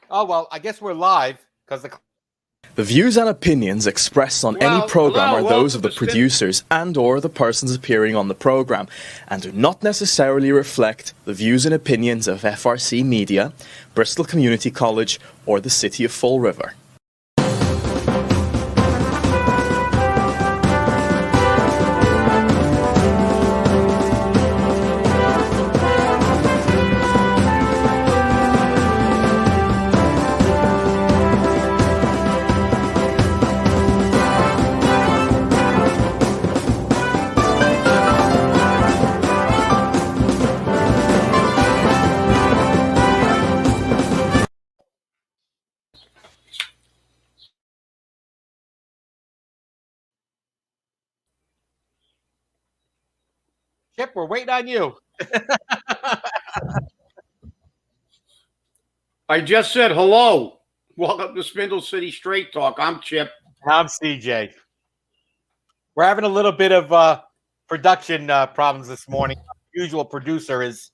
Oh, well, I guess we're live because The views and opinions expressed on any program are those of the producers and/or the persons appearing on the program, and do not necessarily reflect the views and opinions of FRC Media, Bristol Community College, or the City of Fall River. Chip, we're waiting on you. I just said hello. Welcome to Spindle City Straight Talk. I'm Chip. I'm CJ. We're having a little bit of production problems this morning. Our usual producer is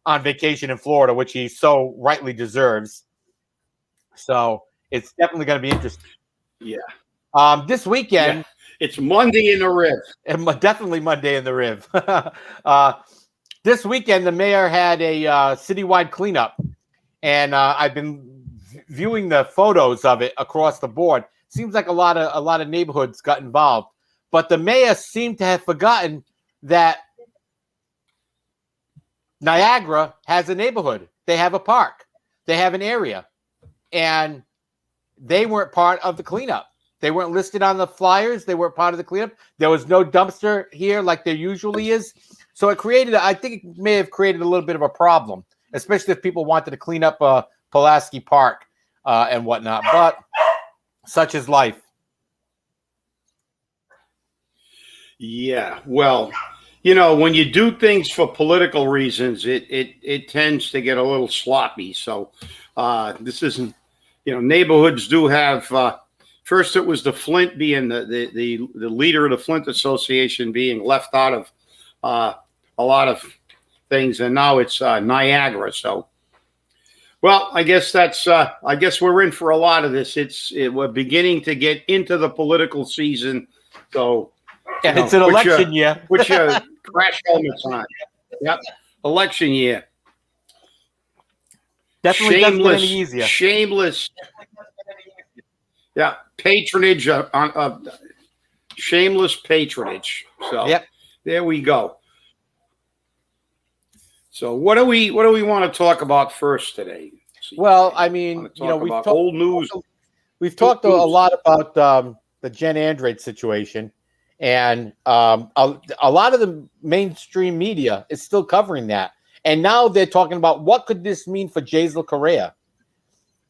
on vacation in Florida, which he so rightly deserves. So it's definitely going to be interesting. Yeah. This weekend, it's Monday in the Riv. And definitely Monday in the Riv. This weekend, the mayor had a citywide cleanup, and I've been viewing the photos of it across the board. Seems like a lot of neighborhoods got involved, but the mayor seemed to have forgotten that Niagara has a neighborhood. They have a park. They have an area, and they weren't part of the cleanup. They weren't listed on the flyers. They weren't part of the cleanup. There was no dumpster here like there usually is. So it created, I think it may have created a little bit of a problem, especially if people wanted to clean up Pulaski Park and whatnot. But such is life. Yeah. Well, you know, when you do things for political reasons, it tends to get a little sloppy. So this isn't, neighborhoods do have... First, it was the Flint being the leader of the Flint Association being left out of a lot of things, and now it's Niagara. So, well, I guess we're in for a lot of this. We're beginning to get into the political season, so it's an election year. Put your crash helmets on. Yep, election year. Definitely doesn't get any easier. Shameless. Yeah, patronage on shameless patronage. So There we go. So what do we want to talk about first today? Well, I mean, we've talked old news. We've talked a lot about the Gen Andrade situation, and a lot of the mainstream media is still covering that. And now they're talking about what could this mean for Jazel Correa.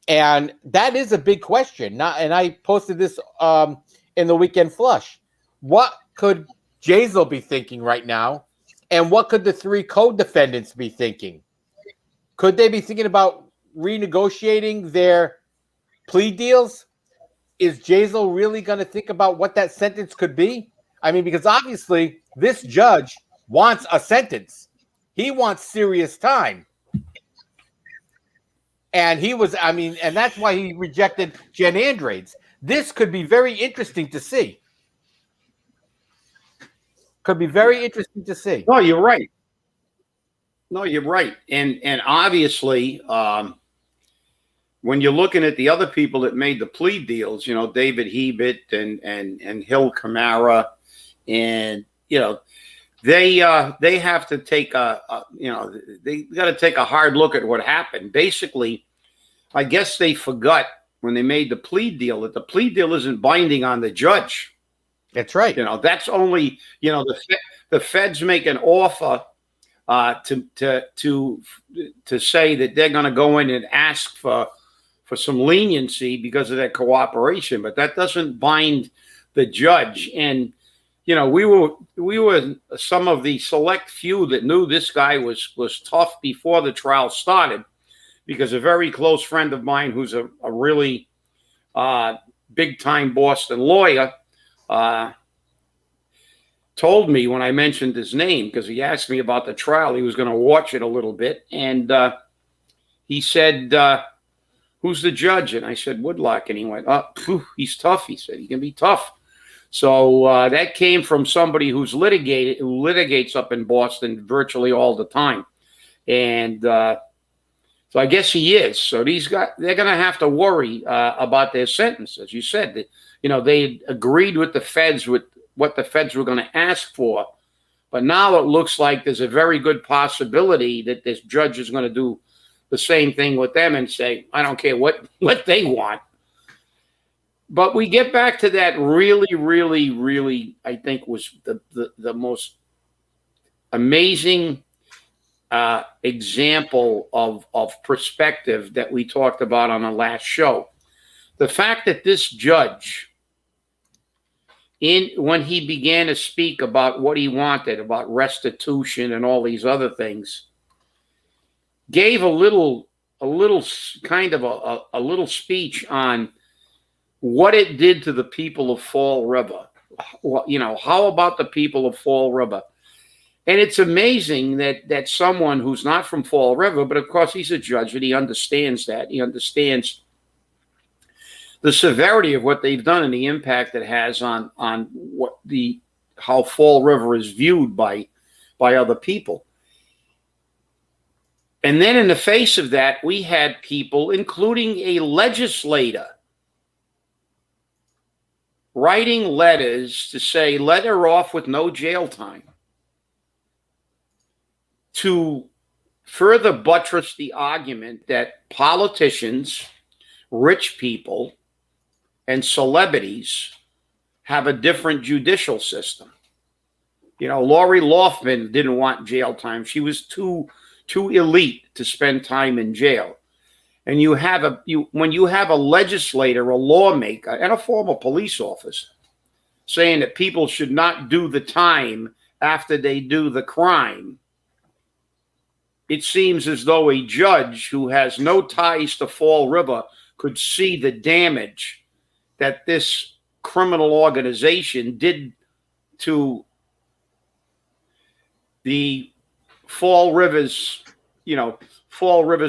And that is a big question. And I posted this in the Weekend Flush. What could Jazel be thinking right now? And what could the three co-defendants be thinking? Could they be thinking about renegotiating their plea deals? Is Jazel really going to think about what that sentence could be? I mean, because obviously this judge wants a sentence. He wants serious time. And and that's why he rejected Gen Andrade's. This could be very interesting to see. Could be very interesting to see. No, you're right. And obviously, when you're looking at the other people that made the plea deals, David Hebert and Hill Camara, and they have to take they got to take a hard look at what happened. Basically, I guess they forgot when they made the plea deal that the plea deal isn't binding on the judge. That's right. That's only the feds make an offer to say that they're going to go in and ask for some leniency because of their cooperation, but that doesn't bind the judge. And we were some of the select few that knew this guy was tough before the trial started, because a very close friend of mine who's a really big time Boston lawyer told me when I mentioned his name, because he asked me about the trial, he was going to watch it a little bit, and he said, who's the judge? And I said, Woodlock. And he went, he's tough. He said, he can be tough. So that came from somebody who litigates up in Boston virtually all the time. And so I guess he is. So they're going to have to worry about their sentence. As you said, they agreed with the feds with what the feds were going to ask for. But now it looks like there's a very good possibility that this judge is going to do the same thing with them and say, I don't care what they want. But we get back to that really, really, really, I think was the most amazing example of perspective that we talked about on the last show. The fact that this judge, when he began to speak about what he wanted, about restitution and all these other things, gave a little speech on what it did to the people of Fall River. How about the people of Fall River? And it's amazing that someone who's not from Fall River, but of course he's a judge and he understands that. He understands the severity of what they've done and the impact it has on how Fall River is viewed by other people. And then in the face of that, we had people, including a legislator, writing letters to say, let her off with no jail time, to further buttress the argument that politicians, rich people, and celebrities have a different judicial system. Lori Loughlin didn't want jail time. She was too elite to spend time in jail. And when you have a legislator, a lawmaker, and a former police officer saying that people should not do the time after they do the crime, it seems as though a judge who has no ties to Fall River could see the damage that this criminal organization did to the Fall River's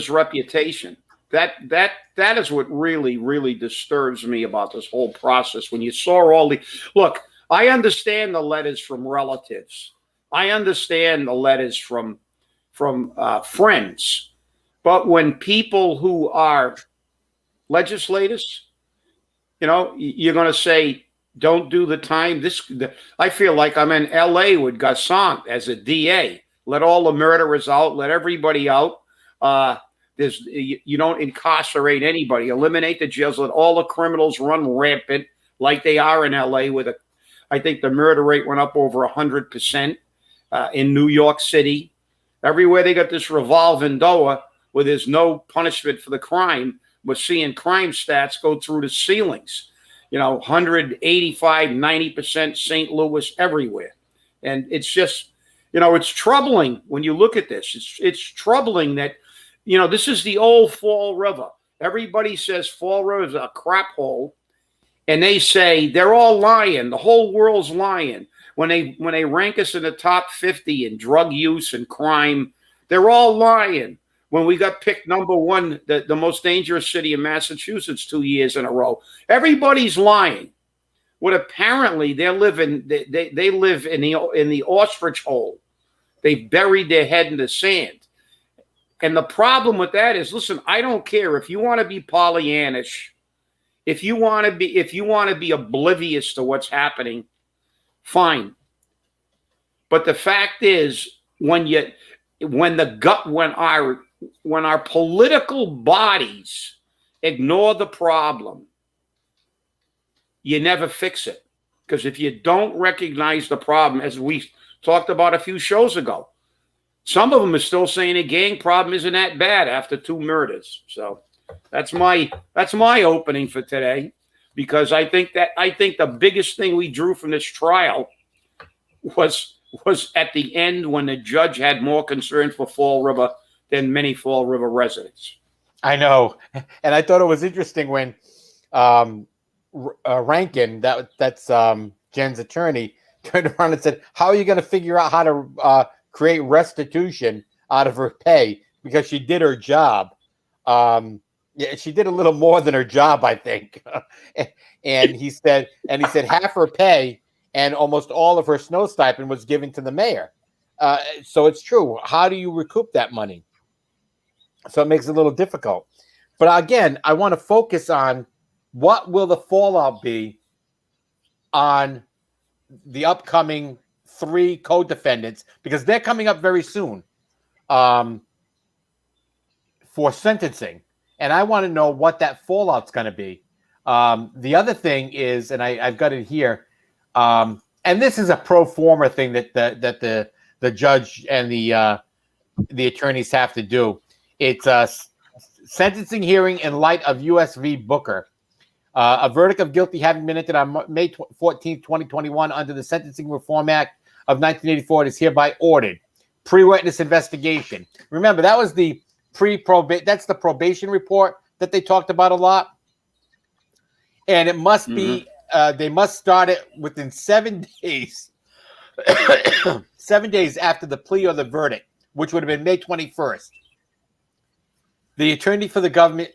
reputation. That is what really, really disturbs me about this whole process. When you saw look, I understand the letters from relatives. I understand the letters from friends. But when people who are legislators, you're going to say, don't do the time. I feel like I'm in L.A. with Gassant as a DA. Let all the murderers out. Let everybody out. You don't incarcerate anybody. Eliminate the jails. Let all the criminals run rampant like they are in L.A. I think the murder rate went up over 100% in New York City. Everywhere they got this revolving door where there's no punishment for the crime, we're seeing crime stats go through the ceilings. 185, 90% St. Louis, everywhere. And it's just, it's troubling when you look at this. It's troubling that, this is the old Fall River. Everybody says Fall River is a crap hole. And they say they're all lying. The whole world's lying. When they rank us in the top 50 in drug use and crime, they're all lying. When we got picked number one, the most dangerous city in Massachusetts 2 years in a row, everybody's lying. What apparently they live in the ostrich hole. They buried their head in the sand. And the problem with that is, listen, I don't care if you want to be Pollyannish, if you want to be oblivious to what's happening, fine. But the fact is, when our political bodies ignore the problem, you never fix it. Because if you don't recognize the problem, as we talked about a few shows ago, some of them are still saying a gang problem isn't that bad after 2 murders. So that's my opening for today, because I think the biggest thing we drew from this trial was at the end, when the judge had more concern for Fall River than many Fall River residents. I know, and I thought it was interesting when Rankin, that's Jen's attorney, turned around and said, "How are you going to figure out how to create restitution out of her pay, because she did her job?" Yeah, she did a little more than her job, I think. and he said half her pay and almost all of her snow stipend was given to the mayor. So it's true. How do you recoup that money? So it makes it a little difficult. But again, I want to focus on what will the fallout be on the upcoming 3 co-defendants, because they're coming up very soon for sentencing. And I want to know what that fallout's going to be. The other thing is, and I've got it here, and this is a pro forma thing that the judge and the attorneys have to do. It's a sentencing hearing in light of U.S. v. Booker. A verdict of guilty having been entered on May 14, 2021 under the Sentencing Reform Act of 1984 is hereby ordered. Pre-witness investigation. Remember, that was the that's the probation report that they talked about a lot. And it must be, they must start it within 7 days, 7 days after the plea or the verdict, which would have been May 21st. The attorney for the government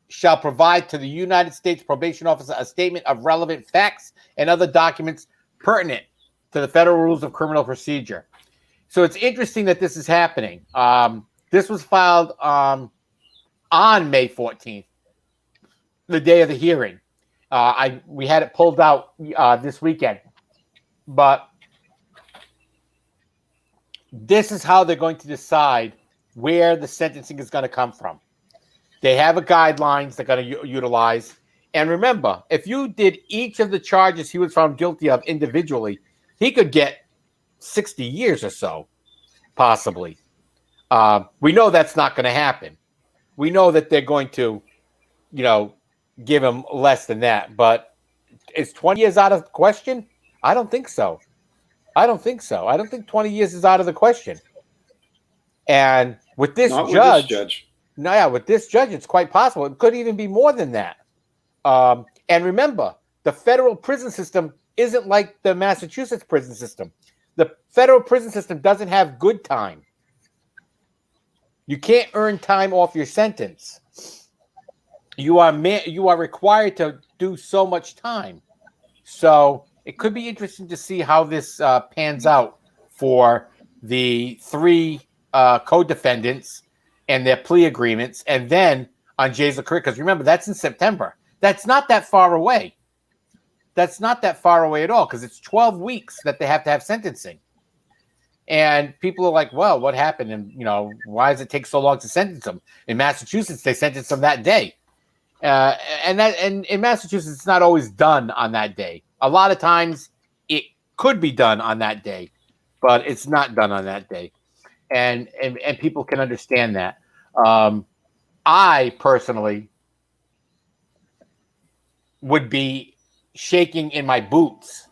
shall provide to the United States probation officer a statement of relevant facts and other documents pertinent to the federal rules of criminal procedure. So it's interesting that this is happening. This was filed on May 14th, the day of the hearing. We had it pulled out this weekend. But this is how they're going to decide where the sentencing is going to come from. They have a guidelines they're going to utilize. And remember, if you did each of the charges he was found guilty of individually, he could get 60 years or so, possibly. We know that's not going to happen. We know that they're going to, give him less than that. But is 20 years out of the question? I don't think so. I don't think 20 years is out of the question. And with this judge. No, yeah, with this judge, it's quite possible. It could even be more than that. And remember, the federal prison system isn't like the Massachusetts prison system. The federal prison system doesn't have good time. You can't earn time off your sentence. You are required to do so much time. So it could be interesting to see how this pans out for the 3 co-defendants and their plea agreements, and then on Jay's career, because remember, that's in September. That's not that far away. That's not that far away at all, because it's 12 weeks that they have to have sentencing. And people are like, well, what happened? And, why does it take so long to sentence them? In Massachusetts, they sentenced them that day. And in Massachusetts, it's not always done on that day. A lot of times it could be done on that day, but it's not done on that day. And people can understand that. I personally would be shaking in my boots,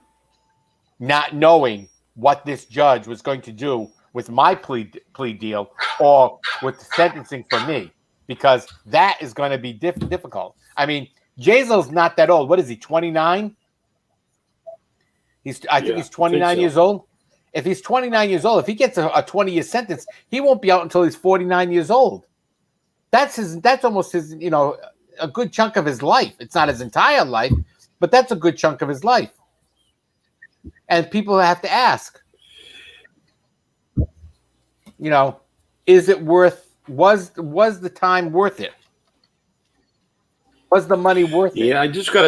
not knowing what this judge was going to do with my plea deal or with the sentencing for me, because that is going to be difficult. I mean, Jazel's not that old. What is he, 29? I think he's 29 years old. If he's 29 years old, if he gets a 20-year sentence, he won't be out until he's 49 years old. That's almost his, a good chunk of his life. It's not his entire life, but that's a good chunk of his life. And people have to ask, is it worth? Was the time worth it? Was the money worth it? Yeah, I just got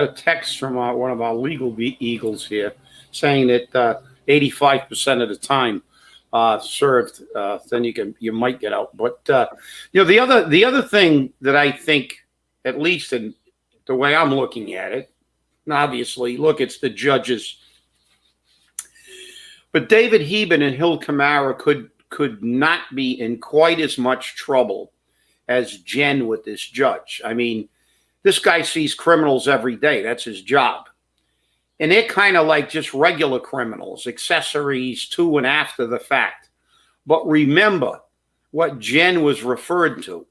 a text from one of our legal eagles here saying that 85% of the time served, then you might get out. But the other thing that I think, at least in the way I'm looking at it, and obviously, look, it's the judges, but David Heben and Hill Camara could not be in quite as much trouble as Jen with this judge. I mean, this guy sees criminals every day. That's his job. And they're kind of like just regular criminals, accessories to and after the fact. But remember what Jen was referred to.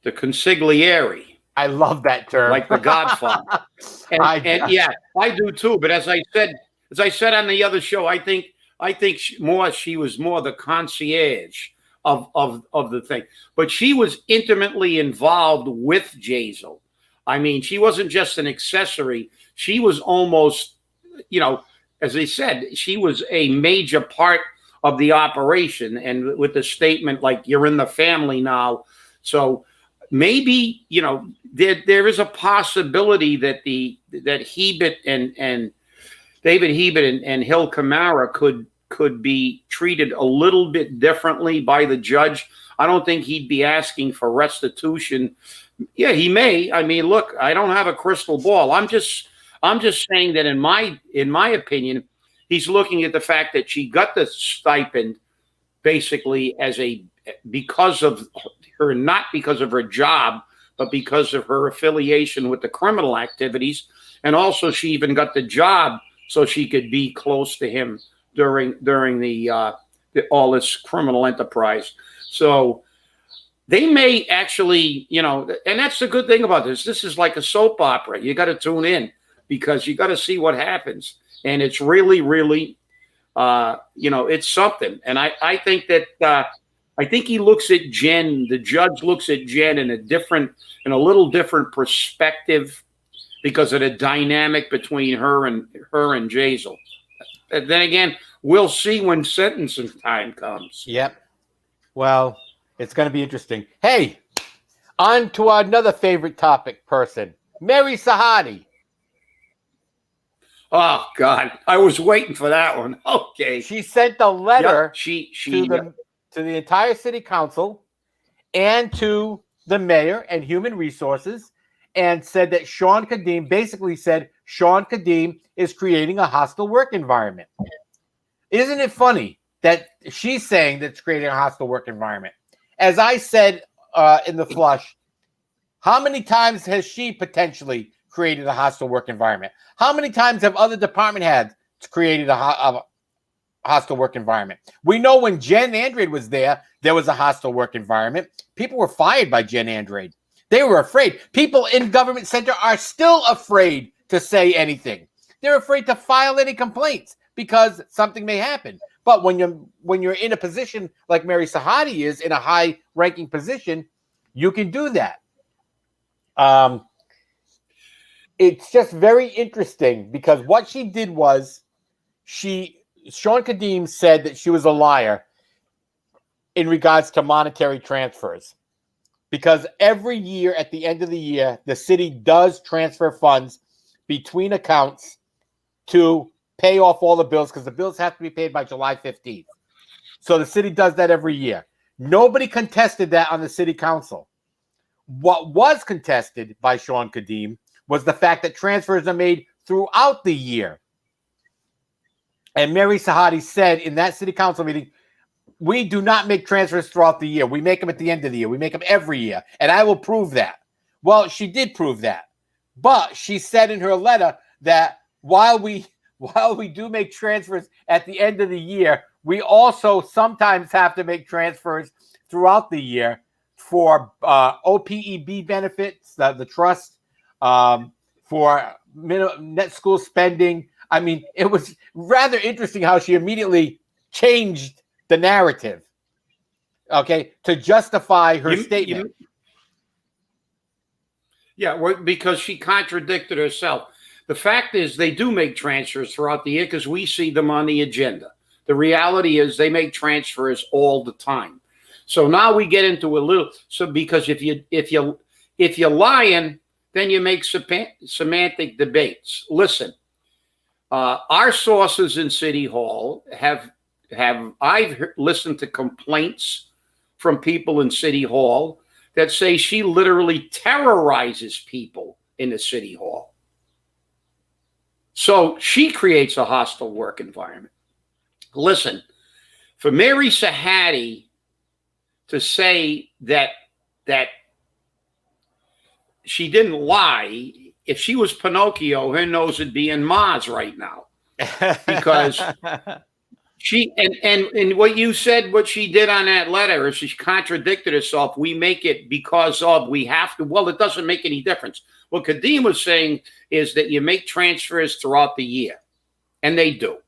The consigliere. I love that term. Like the Godfather. And yeah, I do too. But as I said on the other show, I think I think she was more the concierge of the thing. But she was intimately involved with Jazel. I mean, she wasn't just an accessory. She was almost, as they said, she was a major part of the operation. And with the statement like, you're in the family now. So maybe, there is a possibility that Hebert and David Hebert and Hill Camara could be treated a little bit differently by the judge. I don't think he'd be asking for restitution. Yeah, he may. I mean, look, I don't have a crystal ball. I'm just saying that in my opinion, he's looking at the fact that she got the stipend basically because of her, not because of her job, but because of her affiliation with the criminal activities. And also she even got the job so she could be close to him during the all this criminal enterprise. So they may actually, and that's the good thing about this. This is like a soap opera. You got to tune in because you got to see what happens. And it's really, really, it's something. And I think that I think he looks at Jen, the judge looks at Jen in a little different perspective because of the dynamic between her and Jazel. And then again, we'll see when sentencing time comes. Yep. Well, it's going to be interesting. Hey, on to another favorite topic person, May Sahady. Oh God, I was waiting for that one. Okay. She sent a letter to the entire city council and to the mayor and human resources and said that Shawn Cadime basically said Shawn Cadime is creating a hostile work environment. Isn't it funny that she's saying that's creating a hostile work environment? As I said in the flush, how many times has she potentially created a hostile work environment? How many times have other department heads created a hostile work environment? We know when Gen Andrade was there was a hostile work environment. People were fired by Gen Andrade. They were afraid. People in government center are still afraid to say anything. They're afraid to file any complaints because something may happen. But when you're in a position like May Sahady is, in a high-ranking position, you can do that. It's just very interesting because what she did was Shawn Cadime said that she was a liar in regards to monetary transfers. Because every year at the end of the year, the city does transfer funds between accounts to pay off all the bills because the bills have to be paid by July 15th. So the city does that every year. Nobody contested that on the city council. What was contested by Shawn Cadime was the fact that transfers are made throughout the year. And May Sahady said in that city council meeting, we do not make transfers throughout the year. We make them at the end of the year. We make them every year. And I will prove that. Well, she did prove that. But she said in her letter that while we do make transfers at the end of the year, we also sometimes have to make transfers throughout the year for OPEB benefits, the trust, for net school spending. I mean, it was rather interesting how she immediately changed the narrative, okay, to justify her statement. Well, because she contradicted herself. The fact is they do make transfers throughout the year because we see them on the agenda. The reality is they make transfers all the time. So now we get into a little, because if you're lying, then you make semantic debates. Listen, our sources in City Hall I've listened to complaints from people in City Hall that say she literally terrorizes people in the City Hall. So she creates a hostile work environment. Listen, for May Sahady to say that she didn't lie, if she was Pinocchio, her nose would be in Mars right now. Because she and what you said, what she did on that letter is she contradicted herself. We make it because of, we have to. Well, it doesn't make any difference. What Cadime was saying is that you make transfers throughout the year, and they do.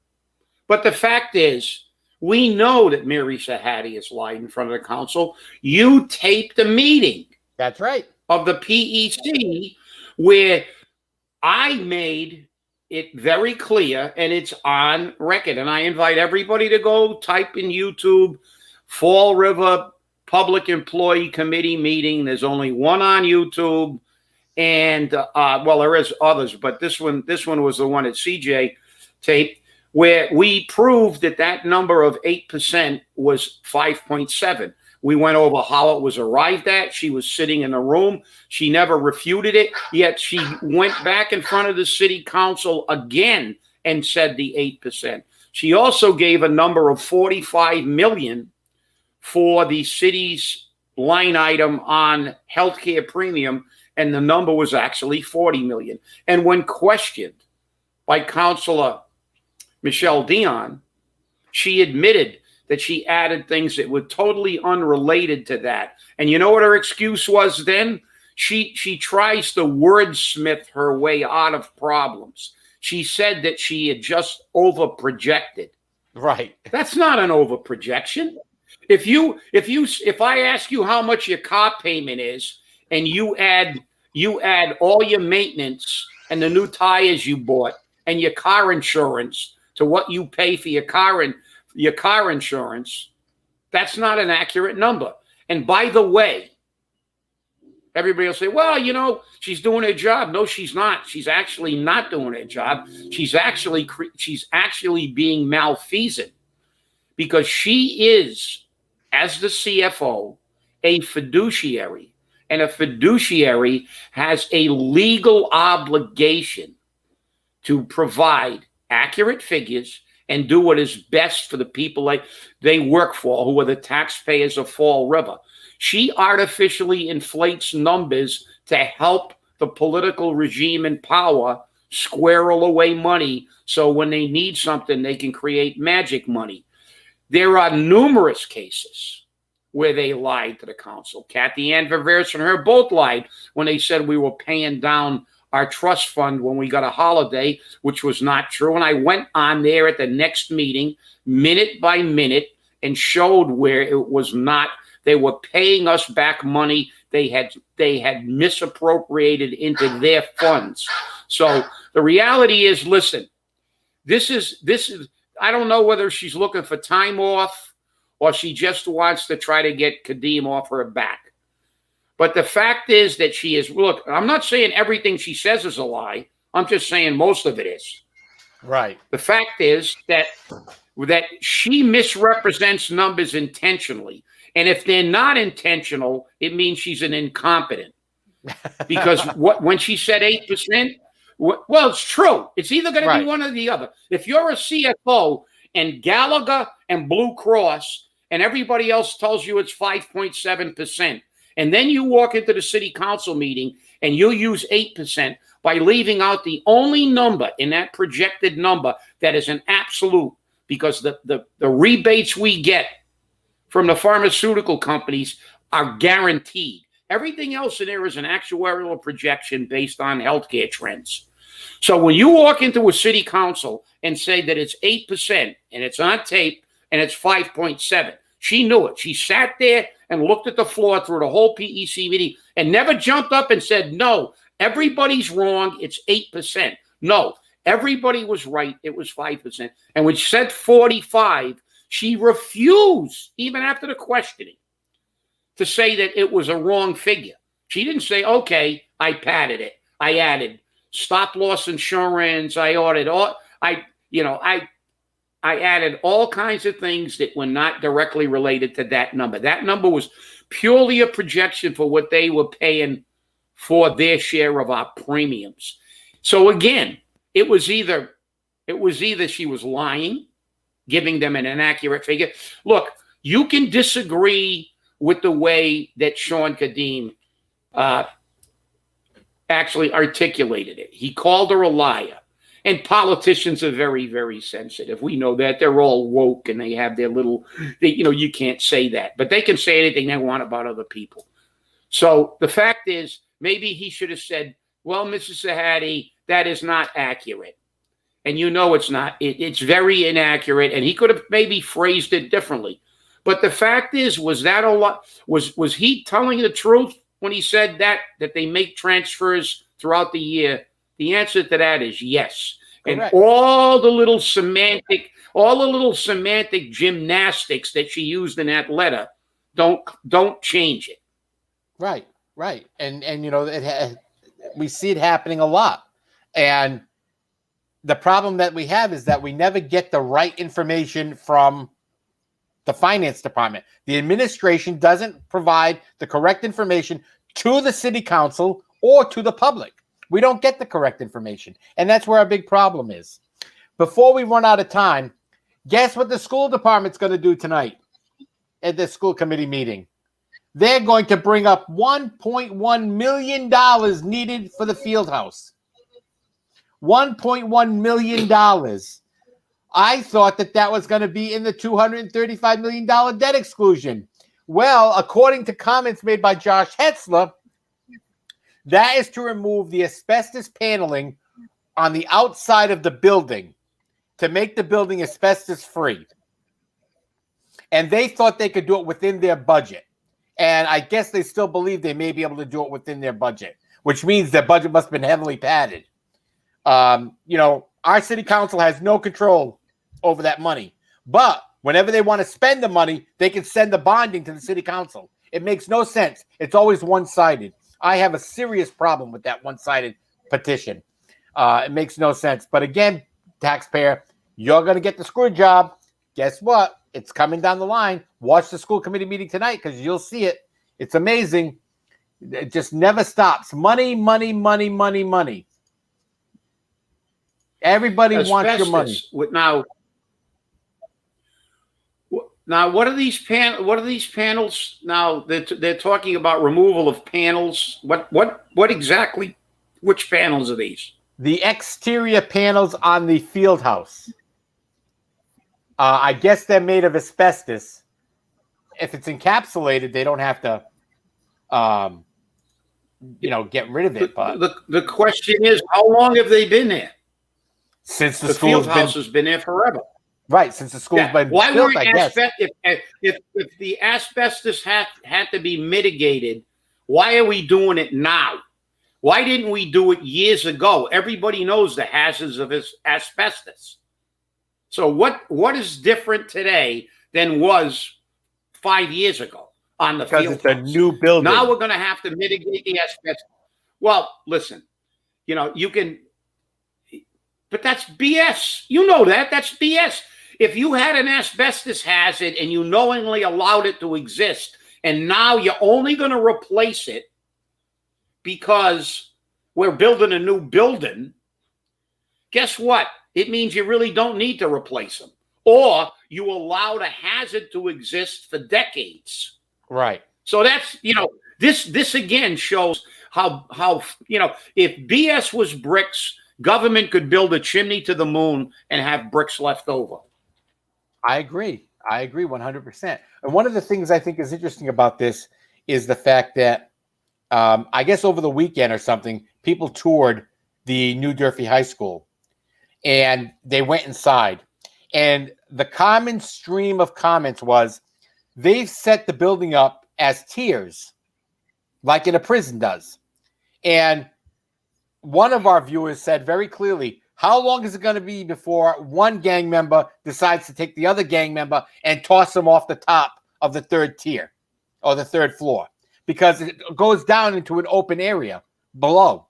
But the fact is, we know that May Sahady has lied in front of the council. You taped the meeting. That's right. Of the PEC where I made it very clear, and it's on record. And I invite everybody to go type in YouTube, Fall River Public Employee Committee meeting. There's only one on YouTube. And well, there is others, but this one was the one that CJ taped, where we proved that number of 8% was 5.7. We went over how it was arrived at. She was sitting in the room. She never refuted it, yet she went back in front of the city council again and said the 8%. She also gave a number of 45 million for the city's line item on healthcare premium, and the number was actually 40 million. And when questioned by Councilor Michelle Dion, she admitted that she added things that were totally unrelated to that. And you know what her excuse was then? She tries to wordsmith her way out of problems. She said that she had just overprojected. Right. That's not an overprojection. If I ask you how much your car payment is, and you add all your maintenance and the new tires you bought and your car insurance to what you pay for your car insurance, that's not an accurate number. And by the way, everybody will say, well, you know, she's doing her job. No, she's not. She's actually not doing her job. She's actually being malfeasant, because she is, as the CFO, a fiduciary, and a fiduciary has a legal obligation to provide accurate figures and do what is best for the people they work for, who are the taxpayers of Fall River. She artificially inflates numbers to help the political regime in power squirrel away money, so when they need something, they can create magic money. There are numerous cases where they lied to the council. Kathy Ann Viveris and her both lied when they said we were paying down our trust fund when we got a holiday, which was not true. And I went on there at the next meeting, minute by minute, and showed where it was not. They were paying us back money they had misappropriated into their funds. So the reality is, listen, this is I don't know whether she's looking for time off or she just wants to try to get Cadime off her back. But the fact is that she is, look, I'm not saying everything she says is a lie. I'm just saying most of it is. Right. The fact is that she misrepresents numbers intentionally. And if they're not intentional, it means she's an incompetent. Because when she said 8%, well, it's true. It's either going to be one or the other. If you're a CFO and Gallagher and Blue Cross and everybody else tells you it's 5.7%, and then you walk into the city council meeting and you use 8% by leaving out the only number in that projected number that is an absolute, because the rebates we get from the pharmaceutical companies are guaranteed. Everything else in there is an actuarial projection based on healthcare trends. So when you walk into a city council and say that it's 8% and it's on tape and it's 5.7, she knew it. She sat there and looked at the floor through the whole PEC meeting and never jumped up and said, no, everybody's wrong. It's 8%. No, everybody was right. It was 5%. And when she said 45, she refused, even after the questioning, to say that it was a wrong figure. She didn't say, okay, I padded it. I added stop loss insurance. I added all kinds of things that were not directly related to that number. That number was purely a projection for what they were paying for their share of our premiums. So again, it was either she was lying, giving them an inaccurate figure. Look, you can disagree with the way that Shawn Cadime actually articulated it. He called her a liar. And politicians are very, very sensitive. We know that. They're all woke and they have their little, you can't say that. But they can say anything they want about other people. So the fact is, maybe he should have said, well, Mrs. Sahady, that is not accurate. and you know it's not. It's very inaccurate, and he could have maybe phrased it differently. But the fact is, was that a lot? Was he telling the truth when he said that they make transfers throughout the year? The answer to that is yes. Correct. And all the little semantic gymnastics that she used in that letter don't change it. Right. And you know, we see it happening a lot. And the problem that we have is that we never get the right information from the finance department. The administration doesn't provide the correct information to the city council or to the public. We don't get the correct information. And that's where our big problem is. Before we run out of time, guess what the school department's going to do tonight at the school committee meeting? They're going to bring up $1.1 million needed for the field house. $1.1 million. I thought that was going to be in the $235 million debt exclusion. Well, according to comments made by Josh Hetzler, that is to remove the asbestos paneling on the outside of the building to make the building asbestos free. And they thought they could do it within their budget. And I guess they still believe they may be able to do it within their budget, which means their budget must have been heavily padded. You know, our city council has no control over that money. But whenever they want to spend the money, they can send the bonding to the city council. It makes no sense. It's always one-sided. I have a serious problem with that one-sided petition. It makes no sense. But again, taxpayer, you're going to get the screw job. Guess what? It's coming down the line. Watch the school committee meeting tonight because you'll see it. It's amazing. It just never stops. Money, money, money, money, money. Everybody wants your money. Now, what are these panels? Now they're talking about removal of panels. What exactly? Which panels are these? The exterior panels on the field house. I guess they're made of asbestos. If it's encapsulated, they don't have to, get rid of it. But the question is, how long have they been there? Since the field house has been there forever. Right, since the school's been built, I guess. If the asbestos had to be mitigated, why are we doing it now? Why didn't we do it years ago? Everybody knows the hazards of asbestos. So what is different today than was 5 years ago on the field house? Because it's a new building. Now we're going to have to mitigate the asbestos. Well, listen, you can, but that's BS. You know that. That's BS. If you had an asbestos hazard and you knowingly allowed it to exist, and now you're only going to replace it because we're building a new building, guess what? It means you really don't need to replace them. Or you allowed a hazard to exist for decades. Right. So that's, this again shows how if BS was bricks, government could build a chimney to the moon and have bricks left over. I agree 100%. And one of the things I think is interesting about this is the fact that I guess over the weekend or something, people toured the New Durfee High School and they went inside. And the common stream of comments was they've set the building up as tiers, like in a prison does. And one of our viewers said very clearly, how long is it going to be before one gang member decides to take the other gang member and toss them off the top of the third tier or the third floor? Because it goes down into an open area below.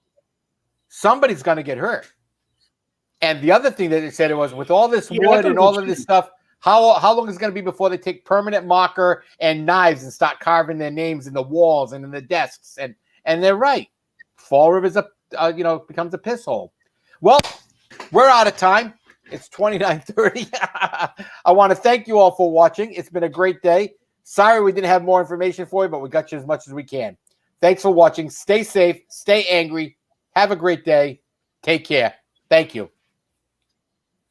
Somebody's going to get hurt. And the other thing that they said was with all this wood and all of this stuff, how long is it going to be before they take permanent marker and knives and start carving their names in the walls and in the desks? And they're right. Fall River's becomes a piss hole. Well, we're out of time. It's 29:30. I want to thank you all for watching. It's been a great day. Sorry we didn't have more information for you, but we got you as much as we can. Thanks for watching. Stay safe. Stay angry. Have a great day. Take care. Thank you.